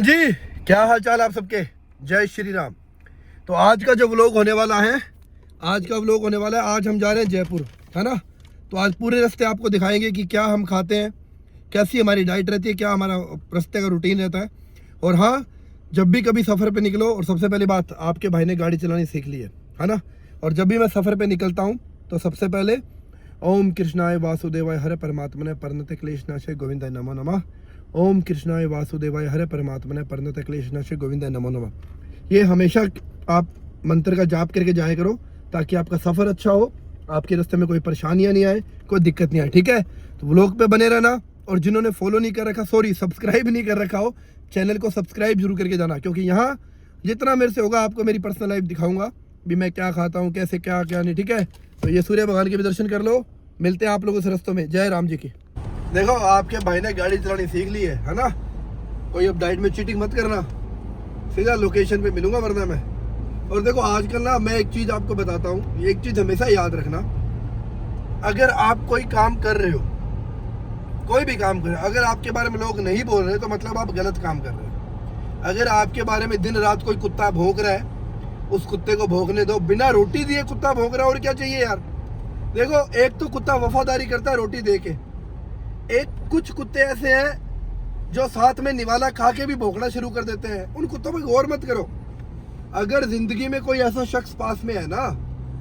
जी, क्या हाल चाल आप सबके। जय श्री राम। तो आज का जो व्लॉग होने वाला है, आज हम जा रहे हैं जयपुर, है ना। तो आज पूरे रास्ते आपको दिखाएंगे कि क्या हम खाते हैं, कैसी हमारी डाइट रहती है, क्या हमारा रास्ते का रूटीन रहता है। और हाँ, जब भी कभी सफ़र पे निकलो, और सबसे पहली बात, आपके भाई ने गाड़ी चलानी सीख ली है ना। और जब भी मैं सफ़र पे निकलता हूँ तो सबसे पहले ओम कृष्णाय वासुदेवाय हरे परमात्मने परनते क्लेशनाशय गोविंदाय नमो नमः। ओम कृष्णाय वासुदेवाय हरे परमात्मने परनते क्लेशनाशय गोविंदाय नमो नमः। ये हमेशा आप मंत्र का जाप करके जाया करो, ताकि आपका सफ़र अच्छा हो, आपके रास्ते में कोई परेशानियां नहीं आए, कोई दिक्कत नहीं आए, ठीक है। तो व्लॉग पे बने रहना। और जिन्होंने फॉलो नहीं कर रखा, सॉरी सब्सक्राइब नहीं कर रखा हो, चैनल को सब्सक्राइब जरूर करके जाना, क्योंकि यहाँ जितना मेरे से होगा आपको मेरी पर्सनल लाइफ दिखाऊंगा भी, मैं क्या खाता हूँ, कैसे क्या क्या नहीं, ठीक है। तो ये सूर्य भगवान के भी दर्शन कर लो। मिलते हैं आप लोगों से रस्तों में। जय राम जी की। देखो, आपके भाई ने गाड़ी चलानी सीख ली है ना। कोई अब डाइट में चीटिंग मत करना, सीधा लोकेशन पे मिलूंगा वरना मैं। और देखो आजकल ना, मैं एक चीज़ आपको बताता हूँ, एक चीज़ हमेशा याद रखना। अगर आप कोई काम कर रहे हो, कोई भी काम कर रहे हो, अगर आपके बारे में लोग नहीं बोल रहे तो मतलब आप गलत काम कर रहे हो। अगर आपके बारे में दिन रात कोई कुत्ता भौंक रहा है, उस कुत्ते को भौंकने दो। बिना रोटी दिए कुत्ता भौंक रहा है, और क्या चाहिए यार। देखो, एक तो कुत्ता वफादारी करता है रोटी दे के, एक कुछ कुत्ते ऐसे हैं जो साथ में निवाला खा के भी भौंकना शुरू कर देते हैं। उन कुत्तों पर गौर मत करो। अगर जिंदगी में कोई ऐसा शख्स पास में है ना,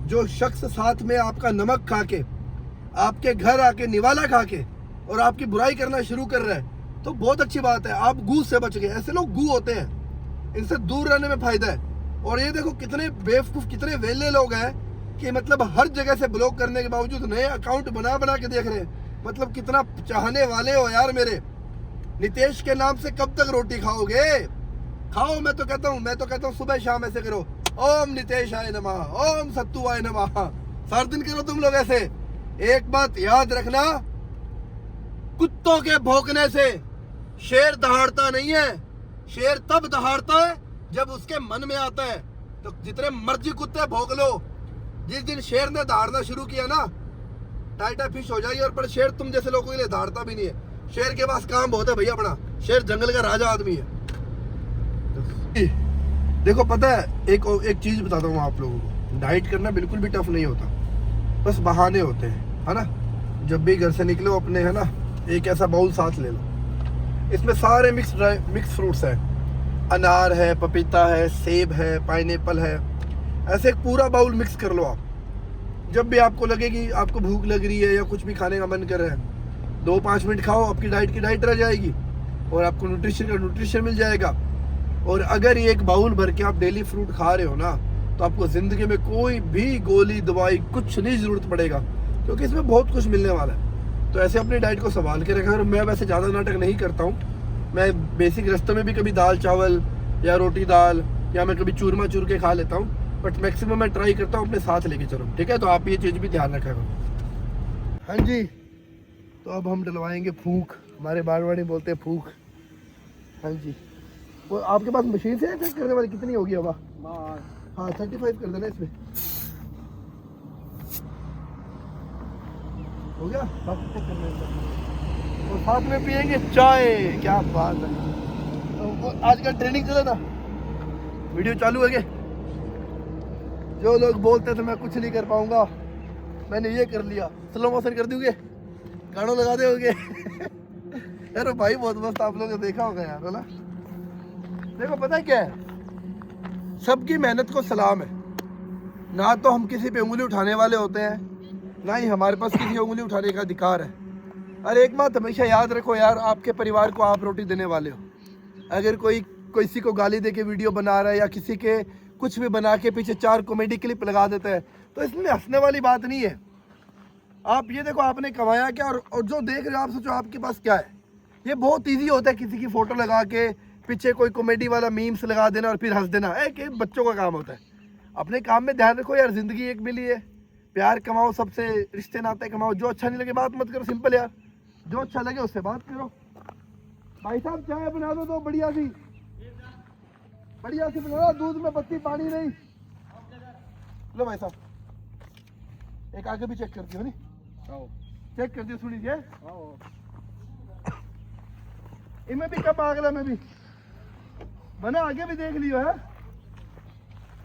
जो शख्स साथ में आपका नमक खा के, आपके घर आके निवाला खा के और आपकी बुराई करना शुरू कर रहा है, तो बहुत अच्छी बात है, आप गू से बच गए। ऐसे लोग गू होते हैं, इनसे दूर रहने में फायदा है। और ये देखो कितने बेवकूफ, कितने वेले लोग हैं कि मतलब हर जगह से ब्लॉक करने के बावजूद नए अकाउंट बना बना के देख रहे हैं। मतलब कितना चाहने वाले हो यार मेरे। नितेश के नाम से कब तक रोटी खाओगे? खाओ, मैं तो कहता हूँ सुबह शाम ऐसे करो, ओम नितेश आय नमः, ओम सत्तू आय नमः। सारा दिन करो तुम लोग ऐसे। एक बात याद रखना, कुत्तों के भौंकने से शेर दहाड़ता नहीं है। शेर तब दहाड़ता है जब उसके मन में आता है। तो जितने मर्जी कुत्ते भौंक लो, जिस दिन शेर ने दहाड़ना शुरू किया ना, टाइटा फिश हो जाएगी। और पर शेर तुम जैसे लोगों के लिए दहाड़ता भी नहीं है। शेर के पास काम बहुत है भैया अपना। शेर जंगल का राजा आदमी है। देखो पता है, एक चीज बताता हूँ आप लोगों को, डाइट करना बिल्कुल भी टफ नहीं होता, बस बहाने होते हैं, है ना। जब भी घर से निकलो अपने, है ना, एक ऐसा बाउल साथ ले लो। इसमें सारे मिक्स फ्रूट्स हैं। अनार है, पपीता है, सेब है, पाइनएप्पल है। ऐसे एक पूरा बाउल मिक्स कर लो आप। जब भी आपको लगे कि आपको भूख लग रही है या कुछ भी खाने का मन कर रहा है, 2-5 मिनट खाओ, आपकी डाइट की डाइट रह जाएगी और आपको न्यूट्रिशन का न्यूट्रिशन मिल जाएगा। और अगर ये एक बाउल भर के आप डेली फ्रूट खा रहे हो ना, तो आपको ज़िंदगी में कोई भी गोली दवाई कुछ नहीं ज़रूरत पड़ेगा, क्योंकि इसमें बहुत कुछ मिलने वाला है। तो ऐसे अपनी डाइट को संभाल के रखा। और मैं वैसे ज़्यादा नाटक नहीं करता हूँ। मैं बेसिक रास्ते में भी कभी दाल चावल या रोटी दाल या मैं कभी चूरमा चूर के खा लेता हूँ, बट मैक्सिमम मैं ट्राई करता हूँ अपने साथ लेके चलो, ठीक है। तो आप ये चीज़ भी ध्यान रखा करो। हाँ जी, तो अब हम डलवाएंगे फूक। हमारे बारवाड़ी बोलते हैं फूक। हाँ जी, वो आपके पास मशीन से चेक करने वाली कितनी होगी हवा? हाँ 35 कर देना इसमें, हो गया। बाकी चेक करना है। और साथ में पियेंगे चाय। क्या बात है। तो आजकल ट्रेनिंग चले ना, वीडियो चालू है क्या? जो लोग बोलते थे मैं कुछ नहीं कर पाऊंगा, मैंने ये कर लिया। स्लो मोशन कर दोगे, गानों लगा दोगे। यार भाई बहुत मस्त, आप लोगों ने देखा होगा यार, है ना। देखो पता है क्या है, सबकी मेहनत को सलाम है। ना तो हम किसी पे उंगली उठाने वाले होते हैं, ना ही हमारे पास किसी उंगली उठाने का अधिकार है। और एक बात हमेशा याद रखो यार, आपके परिवार को आप रोटी देने वाले हो। अगर कोई किसी को गाली दे के वीडियो बना रहा है या किसी के कुछ भी बना के पीछे 4 कॉमेडी क्लिप लगा देता है, तो इसमें हंसने वाली बात नहीं है। आप ये देखो आपने कमाया क्या, और जो देख रहे हो आप सोचो आपके पास क्या है। ये बहुत ईजी होता है किसी की फ़ोटो लगा के पीछे कोई कॉमेडी वाला मीम्स लगा देना और फिर हंस देना। एक बच्चों का काम होता है। अपने काम में ध्यान रखो यार, ज़िंदगी एक मिली है। प्यार कमाओ, सबसे रिश्ते नाते कमाओ। जो अच्छा नहीं लगे बात मत करो, सिंपल यार। जो अच्छा लगे उससे बात करो। भाई साहब चाय बना दो तो बढ़िया सी बना दो, दूध में पत्ती पानी नहीं। लो भाई साहब, एक आगे भी चेक करती हो नहीं, चेक करती हो, सुनिए। इनमें भी कब आगला में भी मैंने आगे भी देख लियो है।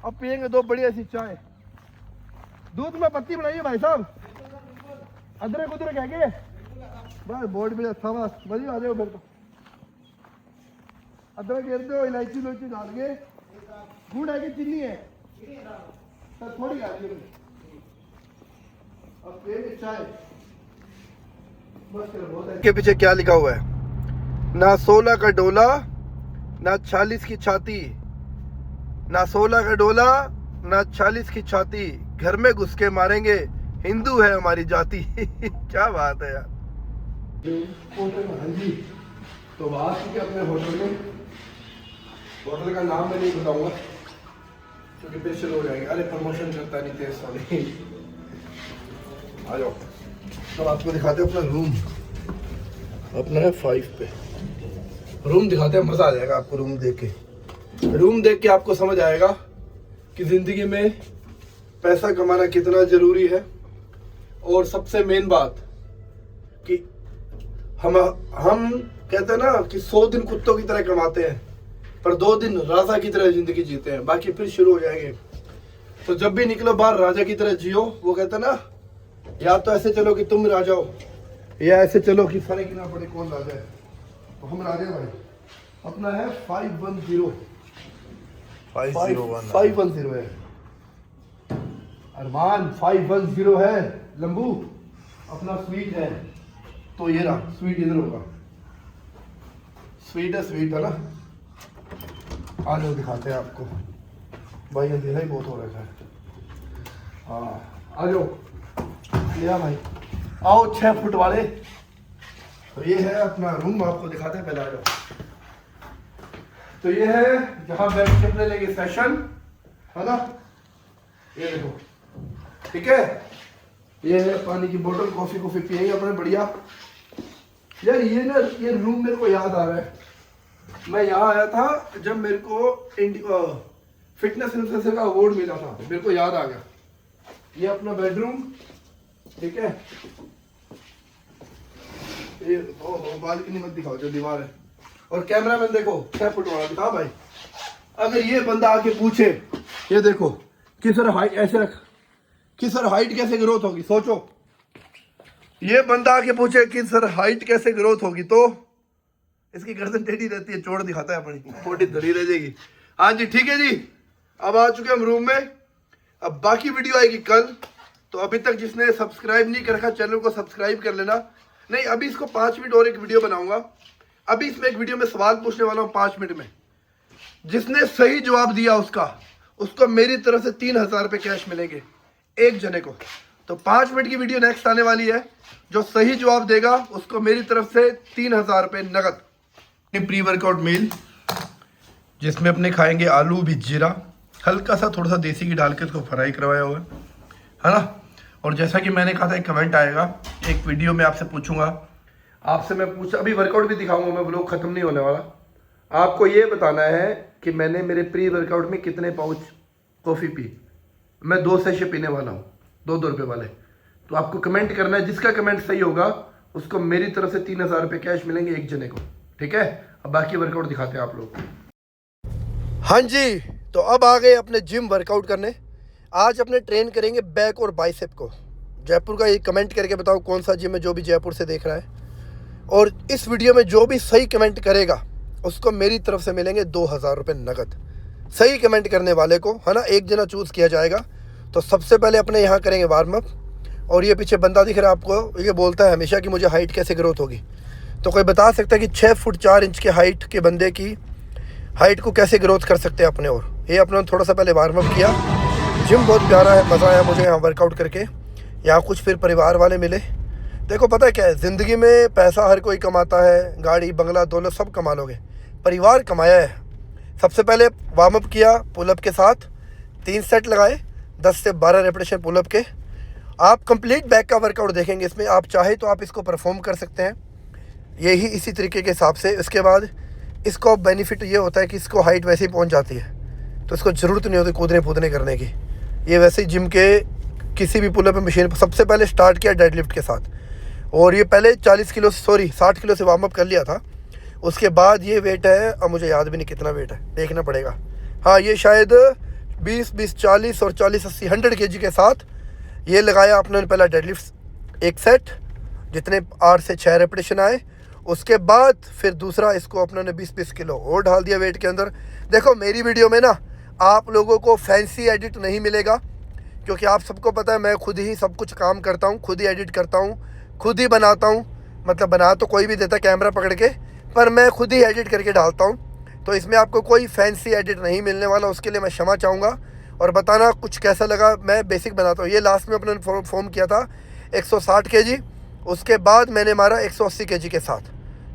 अब पियेंगे 2 बढ़िया सी चाय। दूध में पत्ती बनाइए भाई साहब, अदरक उदरक है के बस बोर्ड भी अच्छा बस बढ़िया आ जाओ। फिर तो अदरक गिर दो, इलायची लोची डाल के, गुड़ है कि चीनी है सर थोड़ी आ रही है। अब पियेंगे चाय बस। बहुत है। के पीछे क्या लिखा हुआ है? ना 16 का डोला ना 40 की छाती, ना 16 का डोला ना 40 की छाती, घर में घुस के मारेंगे, हिंदू है हमारी जाति। क्या बात है यार। होटल में, हाँ जी, तो बात की अपने होटल में, होटल का नाम मैं नहीं बताऊंगा क्योंकि फिर शुरू हो जाएंगे। अरे प्रमोशन करता नहीं थे सॉरी। आ जाओ तो आपको दिखाते हैं अपना रूम। अपना है 5 पे रूम दिखाते हैं, मजा आ जाएगा आपको रूम देख के। रूम देख के आपको समझ आएगा कि जिंदगी में पैसा कमाना कितना जरूरी है। और सबसे मेन बात कि हम कहते हैं ना कि 100 दिन कुत्तों की तरह कमाते हैं पर 2 दिन राजा की तरह जिंदगी जीते हैं, बाकी फिर शुरू हो जाएंगे। तो जब भी निकलो बाहर राजा की तरह जियो। वो कहते हैं ना, या तो ऐसे चलो कि तुम राजा हो, या ऐसे चलो कि फर्क ही ना पड़े कौन राजा है। तो हम राजा भाई। अपना है 510 है अरमान, 510 है लंबू। अपना स्वीट है तो ये रहा, स्वीट इधर होगा। स्वीट है ना। आ जाओ दिखाते हैं आपको भाई, अंधेरा ही बहुत हो रहा है। हाँ आ जाओ लिया भाई, आओ 6 फुट वाले। तो ये है अपना रूम, आपको दिखाते हैं, पहले आ जाओ। तो ये है जहाँ बैठ के अपने लेंगे सेशन, है ना। ये देखो, ठीक है। ये है पानी की बोतल, कॉफी पियेंगे अपने बढ़िया। यार ये ना, ये रूम मेरे को याद आ रहा है, मैं यहाँ आया था जब मेरे को फिटनेस इन्फ्लुएंसर का अवार्ड मिला था, मेरे को याद आ गया। ये अपना बेडरूम, ठीक है। ये बालकनी मत दिखाओ, जो दीवार है। और कैमरा मैन देखो 6 फुट वाला दिखा भाई। अगर ये बंदा आके पूछे, ये देखो कि सर हाइट ऐसे रख, कि सर हाइट कैसे ग्रोथ होगी, सोचो। ये बंदा आके पूछे कि सर हाइट कैसे ग्रोथ होगी, तो इसकी गर्दन टेढ़ी रहती है, चोट दिखाता है अपनी, मोटी धरी रह जाएगी। हाँ जी ठीक है जी, अब आ चुके हम रूम में। अब बाकी वीडियो आएगी कल। तो अभी तक जिसने सब्सक्राइब नहीं कर रखा चैनल को सब्सक्राइब कर लेना। नहीं, अभी इसको 5 मिनट और एक वीडियो बनाऊंगा। अभी इसमें एक वीडियो में सवाल पूछने वाला हूँ 5 मिनट में। जिसने सही जवाब दिया उसको मेरी तरफ से 3000 रुपये कैश मिलेंगे एक जने को। तो 5 मिनट की वीडियो नेक्स्ट आने वाली है। जो सही जवाब देगा उसको मेरी तरफ से 3000 रुपये नगद। प्री वर्कआउट मील जिसमें अपने खाएंगे आलू भी जीरा, हल्का सा थोड़ा सा देसी घी डाल के उसको फ्राई करवाया हुआ है ना। और जैसा कि मैंने कहा था एक कमेंट आएगा, एक वीडियो में आपसे पूछूंगा, आपसे मैं अभी वर्कआउट भी दिखाऊंगा मैं, व्लॉग खत्म नहीं होने वाला। आपको ये बताना है कि मैंने मेरे प्री वर्कआउट में कितने पाउच कॉफ़ी पी। मैं 2 सैशे पीने वाला हूँ, 2 रुपये वाले। तो आपको कमेंट करना है, जिसका कमेंट सही होगा उसको मेरी तरफ से 3000 रुपये कैश मिलेंगे एक जने को, ठीक है। अब बाकी वर्कआउट दिखाते हैं आप लोग। हाँ जी, तो अब आ गए अपने जिम वर्कआउट करने। आज अपने ट्रेन करेंगे बैक और बाइसेप को। जयपुर का ये कमेंट करके बताओ कौन सा जिम है जो भी जयपुर से देख रहा है। और इस वीडियो में जो भी सही कमेंट करेगा उसको मेरी तरफ से मिलेंगे 2000 रुपये नगद। सही कमेंट करने वाले को, है ना, एक जना चूज़ किया जाएगा। तो सबसे पहले अपने यहाँ करेंगे वार्म अप। और ये पीछे बंदा दिख रहा है आपको, ये बोलता है हमेशा कि मुझे हाइट कैसे ग्रोथ होगी। तो कोई बता सकता है कि 6 फुट 4 इंच के हाइट के बंदे की हाइट को कैसे ग्रोथ कर सकते हैं अपने। और ये अपने थोड़ा सा पहले वार्म अप किया। जिम बहुत प्यारा है, मज़ा आया मुझे यहाँ वर्कआउट करके। यहाँ कुछ फिर परिवार वाले मिले। देखो पता है क्या है, ज़िंदगी में पैसा हर कोई कमाता है, गाड़ी बंगला दौलत सब कमा लोगे, परिवार कमाया है। सबसे पहले वार्म अप किया पुलअप के साथ, 3 सेट लगाए 10 से 12 रेपिटेशन पुलअप के। आप कंप्लीट बैक का वर्कआउट देखेंगे इसमें, आप चाहे तो आप इसको परफॉर्म कर सकते हैं यही इसी तरीके के हिसाब से। उसके बाद इसको बेनिफिट ये होता है कि इसको हाइट वैसे ही पहुंच जाती है, तो इसको ज़रूरत नहीं होती कूदने कूदने करने की। ये वैसे ही जिम के किसी भी पुलअप मशीन पर सबसे पहले स्टार्ट किया डेडलिफ्ट के साथ। और ये पहले 60 किलो से वार्म अप कर लिया था। उसके बाद ये वेट है, अब मुझे याद भी नहीं कितना वेट है, देखना पड़ेगा। हाँ, ये शायद 20, 40 और 40, 80, 100 kg के साथ ये लगाया आपने पहला डेडलिफ्ट एक सेट, जितने 8 से 6 रेपिटेशन आए। उसके बाद फिर दूसरा इसको अपने ने 20 किलो और डाल दिया वेट के अंदर। देखो मेरी वीडियो में ना आप लोगों को फैंसी एडिट नहीं मिलेगा, क्योंकि आप सबको पता है मैं खुद ही सब कुछ काम करता हूँ, खुद ही एडिट करता हूँ, खुद ही बनाता हूँ। मतलब बना तो कोई भी देता कैमरा पकड़ के, पर मैं खुद ही एडिट करके डालता हूँ। तो इसमें आपको कोई फैंसी एडिट नहीं मिलने वाला, उसके लिए मैं क्षमा चाहूँगा। और बताना कुछ कैसा लगा, मैं बेसिक बनाता हूँ। ये लास्ट में अपने फॉर्म किया था 160 kg, उसके बाद मैंने मारा 180 kg के साथ,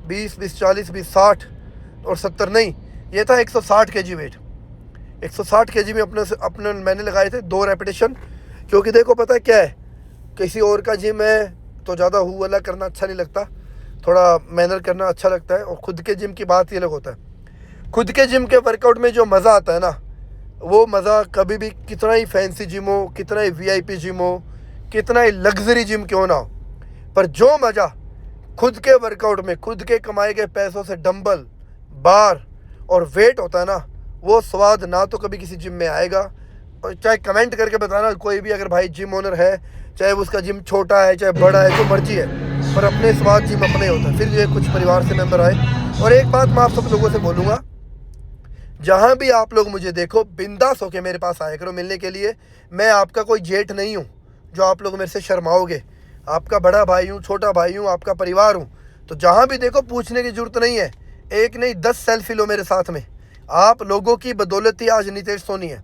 20, 40, 20, 60 और 70 नहीं, ये था 160 kg वेट। 160 kg में अपने मैंने लगाए थे 2 रेपिटेशन। क्योंकि देखो पता है क्या है, किसी और का जिम है तो ज़्यादा हु वाला करना अच्छा नहीं लगता, थोड़ा मेहनत करना अच्छा लगता है। और खुद के जिम की बात ये अलग होता है। खुद के जिम के वर्कआउट में जो मज़ा आता है ना, वो मज़ा कभी भी कितना ही फैंसी जिम हो, कितना ही VIP जिम हो, कितना ही लग्जरी जिम क्यों ना हो, पर जो मज़ा खुद के वर्कआउट में खुद के कमाए गए पैसों से डंबल, बार और वेट होता है ना, वो स्वाद ना तो कभी किसी जिम में आएगा। और चाहे कमेंट करके बताना कोई भी, अगर भाई जिम ओनर है, चाहे उसका जिम छोटा है चाहे बड़ा है, जो मर्जी है, पर अपने स्वाद जिम अपने होता है। फिर ये कुछ परिवार से मेंबर आए। और एक बात मैं आप सब लोगों से बोलूँगा, जहाँ भी आप लोग मुझे देखो, बिंदास होके मेरे पास आया करो मिलने के लिए। मैं आपका कोई जेठ नहीं हूँ जो आप लोग मेरे से शर्माओगे। आपका बड़ा भाई हूँ, छोटा भाई हूँ, आपका परिवार हूँ। तो जहाँ भी देखो पूछने की ज़रूरत नहीं है, एक नहीं 10 सेल्फी लो मेरे साथ में। आप लोगों की बदौलत ही आज नितेश सोनी है।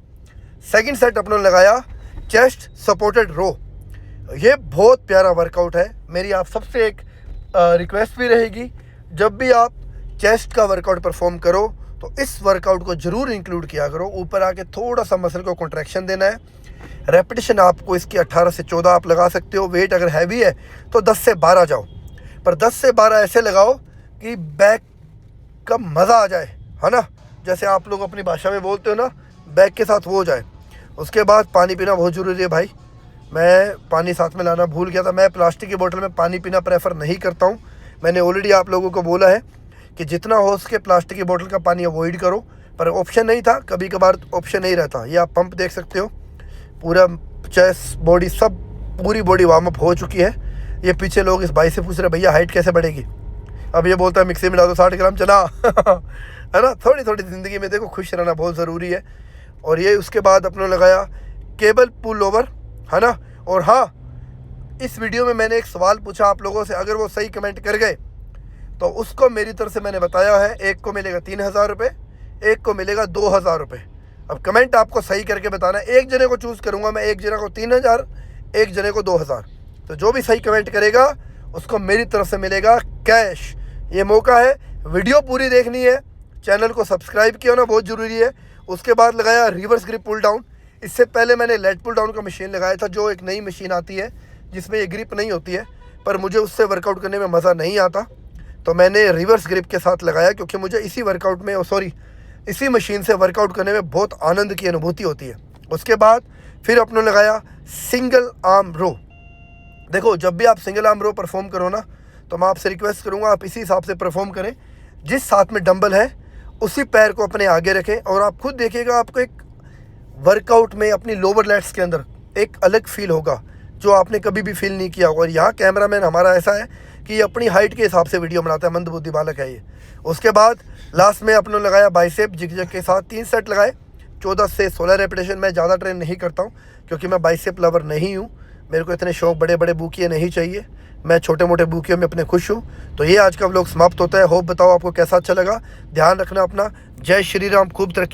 सेकंड सेट अपने लगाया चेस्ट सपोर्टेड रो। ये बहुत प्यारा वर्कआउट है। मेरी आप सबसे एक रिक्वेस्ट भी रहेगी, जब भी आप चेस्ट का वर्कआउट परफॉर्म करो तो इस वर्कआउट को ज़रूर इंक्लूड किया करो। ऊपर आके थोड़ा सा मसल को कॉन्ट्रैक्शन देना है। रेपिटेशन आपको इसकी 18 से 14 आप लगा सकते हो। वेट अगर हैवी है तो 10 से 12 जाओ, पर 10 से 12 ऐसे लगाओ कि बैक का मज़ा आ जाए, है ना, जैसे आप लोग अपनी भाषा में बोलते हो ना, बैक के साथ वो हो जाए। उसके बाद पानी पीना बहुत ज़रूरी है भाई। मैं पानी साथ में लाना भूल गया था। मैं प्लास्टिक की बोतल में पानी पीना प्रेफर नहीं करता हूँ। मैंने ऑलरेडी आप लोगों को बोला है कि जितना हो सके प्लास्टिक की बोतल का पानी अवॉइड करो, पर ऑप्शन नहीं था, कभी कभार ऑप्शन नहीं रहता। ये आप पंप देख सकते हो, पूरा चेस्ट बॉडी सब पूरी बॉडी वार्म अप हो चुकी है। ये पीछे लोग इस भाई से पूछ रहे भैया हाइट कैसे बढ़ेगी। अब ये बोलता है मिक्सी में डाल दो 60 ग्राम चना है ना। थोड़ी थोड़ी ज़िंदगी में देखो खुश रहना बहुत ज़रूरी है। और ये उसके बाद अपने लगाया केबल पुल ओवर, है ना। और हाँ, इस वीडियो में मैंने एक सवाल पूछा आप लोगों से, अगर वो सही कमेंट कर गए तो उसको मेरी तरफ से मैंने बताया है, एक को मिलेगा 3000 रुपये, एक को मिलेगा 2000 रुपये। अब कमेंट आपको सही करके बताना है। एक जने को चूज़ करूँगा मैं, एक जने को 3000, एक जने को 2000। तो जो भी सही कमेंट करेगा उसको मेरी तरफ से मिलेगा कैश। ये मौका है, वीडियो पूरी देखनी है, चैनल को सब्सक्राइब किया होना बहुत ज़रूरी है। उसके बाद लगाया रिवर्स ग्रिप पुल डाउन। इससे पहले मैंने लेट पुल डाउन का मशीन लगाया था, जो एक नई मशीन आती है जिसमें ये ग्रिप नहीं होती है, पर मुझे उससे वर्कआउट करने में मज़ा नहीं आता, तो मैंने रिवर्स ग्रिप के साथ लगाया, क्योंकि मुझे इसी वर्कआउट में इसी मशीन से वर्कआउट करने में बहुत आनंद की अनुभूति होती है। उसके बाद फिर अपने लगाया सिंगल आर्म रो। देखो जब भी आप सिंगल आर्म रो परफॉर्म करो ना, तो मैं आपसे रिक्वेस्ट करूँगा आप इसी हिसाब से परफॉर्म करें। जिस साथ में डंबल है उसी पैर को अपने आगे रखें, और आप खुद देखिएगा आपको एक वर्कआउट में अपनी लोअर लेट्स के अंदर एक अलग फील होगा जो आपने कभी भी फील नहीं किया होगा। और यहाँ कैमरामैन हमारा ऐसा है कि अपनी हाइट के हिसाब से वीडियो बनाता है, मंदबुद्धि बालक है ये। उसके बाद लास्ट में अपने लगाया बाइसेप जिग के साथ 3 सेट लगाए, 14 से 16 रेपिटेशन। मैं ज़्यादा ट्रेन नहीं करता हूँ क्योंकि मैं बाइसेप लवर नहीं हूँ, मेरे को इतने शौक बड़े बड़े बूकिए नहीं चाहिए, मैं छोटे मोटे बूकियों में अपने खुश हूँ। तो ये आज का व्लॉग समाप्त होता है। होप बताओ आपको कैसा अच्छा लगा। ध्यान रखना अपना। जय श्री राम, खूब तरक्की।